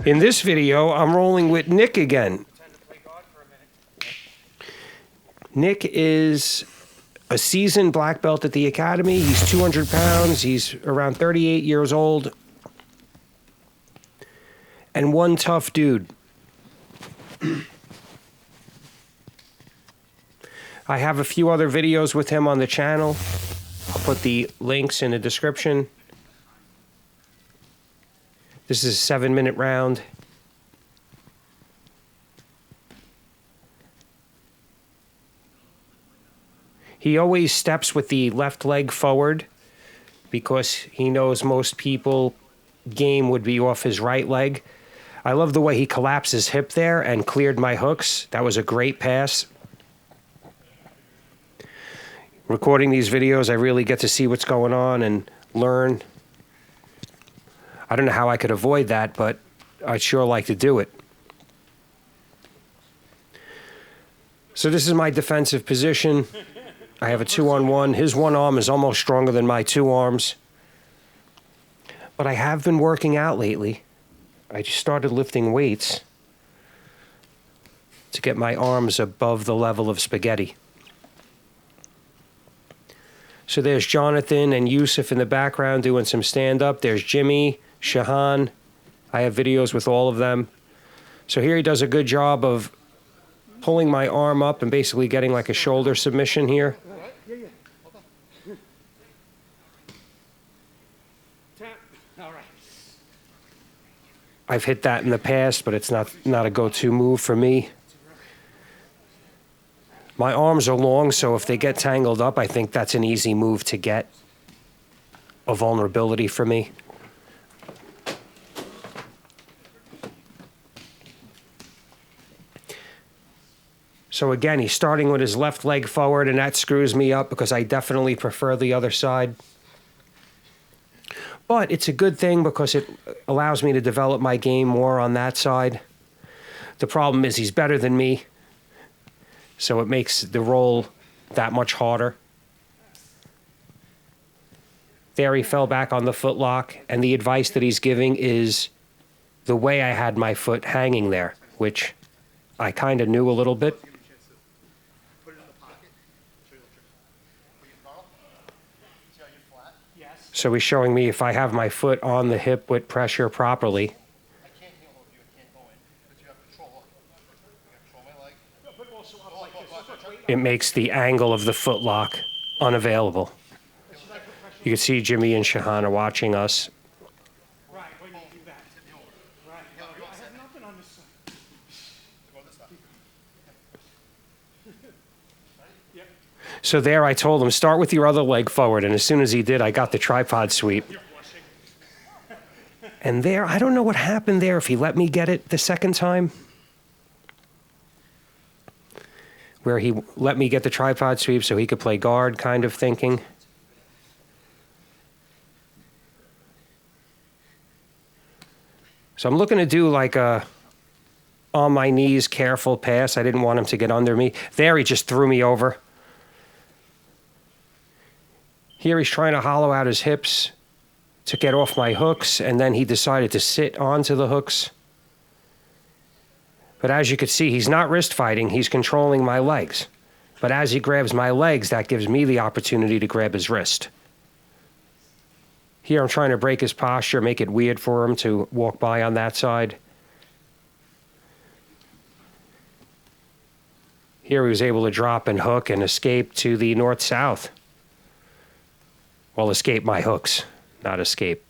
In this video, I'm rolling with Nick again. Nick is a seasoned black belt at the academy. He's 200 pounds. He's around 38 years old. And one tough dude. I have a few other videos with him on the channel. I'll put the links in the description. This is a 7-minute round. He always steps with the left leg forward because he knows most people game would be off his right leg. I love the way he collapsed his hip there and cleared my hooks. That was a great pass. Recording these videos, I really get to see what's going on and learn. I don't know how I could avoid that, but I'd sure like to do it. So this is my defensive position. I have a 2-on-1. His one arm is almost stronger than my two arms. But I have been working out lately. I just started lifting weights to get my arms above the level of spaghetti. So there's Jonathan and Yusuf in the background doing some stand-up. There's Jimmy, Shahan. I have videos with all of them. So here he does a good job of pulling my arm up and basically getting like a shoulder submission here. I've hit that in the past, but it's not a go-to move for me. My arms are long, so if they get tangled up, I think that's an easy move to get. A vulnerability for me. So again, he's starting with his left leg forward, and that screws me up because I definitely prefer the other side. But it's a good thing because it allows me to develop my game more on that side. The problem is he's better than me, so it makes the roll that much harder. There he fell back on the footlock, and the advice that he's giving is the way I had my foot hanging there, which I kind of knew a little bit. So he's showing me if I have my foot on the hip with pressure properly, it makes the angle of the footlock unavailable. You can see Jimmy and Shahan are watching us. So there I told him, start with your other leg forward. And as soon as he did, I got the tripod sweep. And there, I don't know what happened there, if he let me get it the second time. Where he let me get the tripod sweep so he could play guard, kind of thinking. So I'm looking to do like a on my knees, careful pass. I didn't want him to get under me. There, he just threw me over. Here he's trying to hollow out his hips to get off my hooks, and then he decided to sit onto the hooks. But as you can see, he's not wrist fighting, he's controlling my legs. But as he grabs my legs, that gives me the opportunity to grab his wrist. Here I'm trying to break his posture, make it weird for him to walk by on that side. Here he was able to drop and hook and escape to the north-south. Well, escape my hooks, not escape.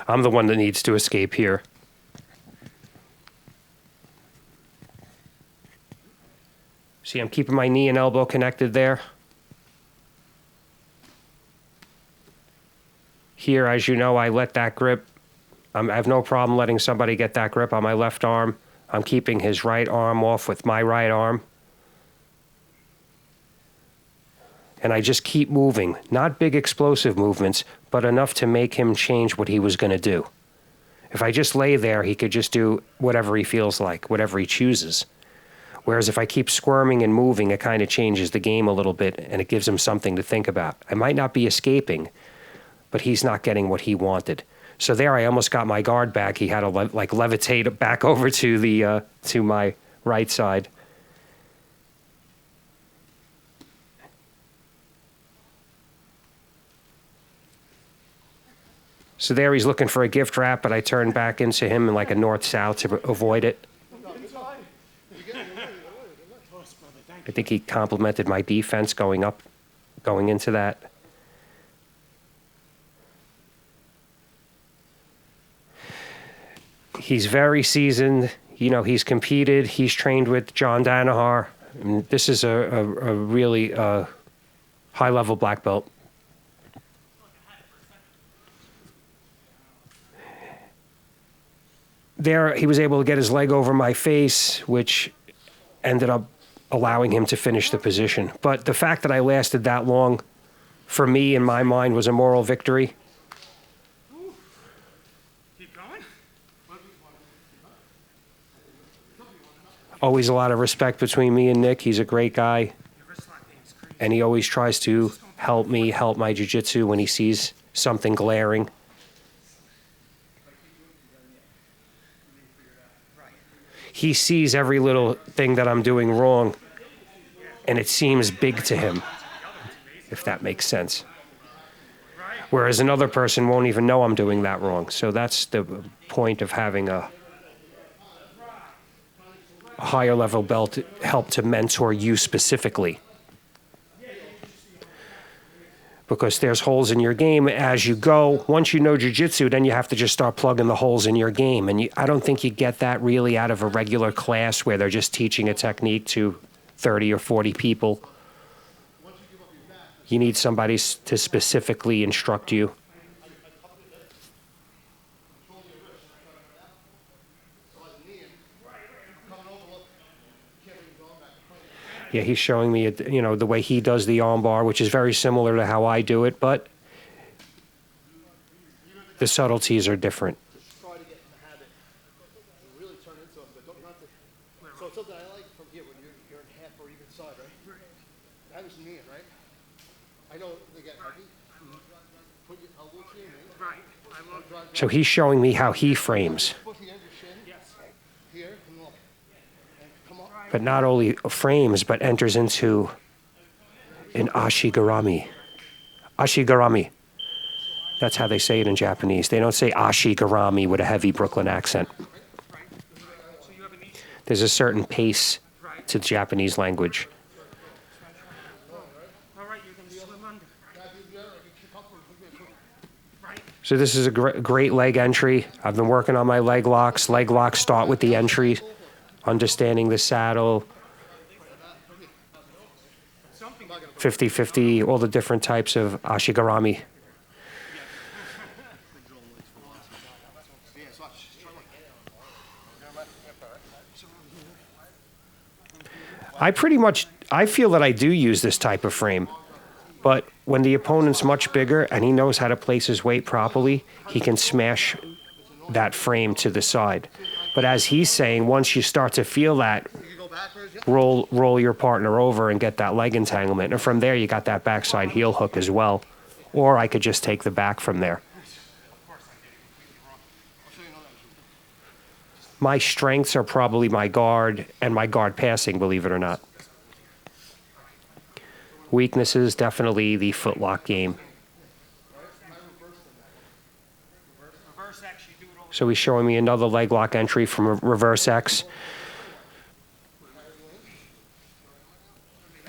I'm the one that needs to escape here. See, I'm keeping my knee and elbow connected there. Here, as you know, I let that grip. I have no problem letting somebody get that grip on my left arm. I'm keeping his right arm off with my right arm. And I just keep moving. Not big explosive movements, but enough to make him change what he was going to do. If I just lay there, he could just do whatever he feels like, whatever he chooses. Whereas if I keep squirming and moving, it kind of changes the game a little bit, and it gives him something to think about. I might not be escaping, but he's not getting what he wanted. So there, I almost got my guard back. He had to like levitate back over to the to my right side. So there, he's looking for a gift wrap, but I turned back into him in like a north-south to avoid it. I think he complimented my defense going into that. He's very seasoned. You know, he's competed. He's trained with John Danaher. And this is a really high-level black belt. There, he was able to get his leg over my face, which ended up allowing him to finish the position. But the fact that I lasted that long, for me, in my mind, was a moral victory. Keep going. Always a lot of respect between me and Nick. He's a great guy. And he always tries to help me help my jiu-jitsu when he sees something glaring. He sees every little thing that I'm doing wrong, and it seems big to him, if that makes sense. Whereas another person won't even know I'm doing that wrong. So that's the point of having a higher level belt help to mentor you specifically. Because there's holes in your game as you go. Once you know jiu-jitsu, then you have to just start plugging the holes in your game. And I don't think you get that really out of a regular class where they're just teaching a technique to 30 or 40 people. You need somebody to specifically instruct you. Yeah, he's showing me, you know, the way he does the arm bar, which is very similar to how I do it, but the subtleties are different. Try to get in the habit and really turn into them, but don't not to. So it's something I like from here when you're in half or even side, right? That was kneeing, right? I know they get heavy. Put your elbow to your knee. Right. So he's showing me how he frames. Put the end of your shin. Yes. Here and look. And come on. But not only frames, but enters into an ashigarami. Ashigarami. That's how they say it in Japanese. They don't say ashigarami with a heavy Brooklyn accent. There's a certain pace to the Japanese language. So this is a great leg entry. I've been working on my leg locks. Leg locks start with the entry, understanding the saddle, 50-50, all the different types of ashigarami. I feel that I do use this type of frame, but when the opponent's much bigger and he knows how to place his weight properly, he can smash that frame to the side. But as he's saying, once you start to feel that, roll your partner over and get that leg entanglement. And from there, you got that backside heel hook as well. Or I could just take the back from there. My strengths are probably my guard and my guard passing, believe it or not. Weaknesses, definitely the footlock game. So he's showing me another leg lock entry from reverse X.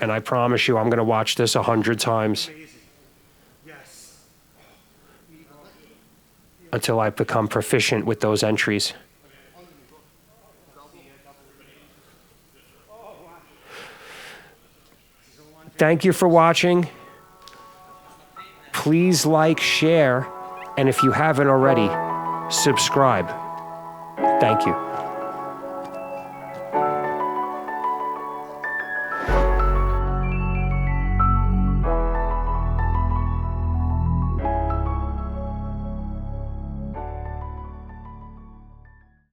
And I promise you, I'm going to watch this 100 times until I become proficient with those entries. Thank you for watching. Please like, share, and if you haven't already, subscribe. Thank you.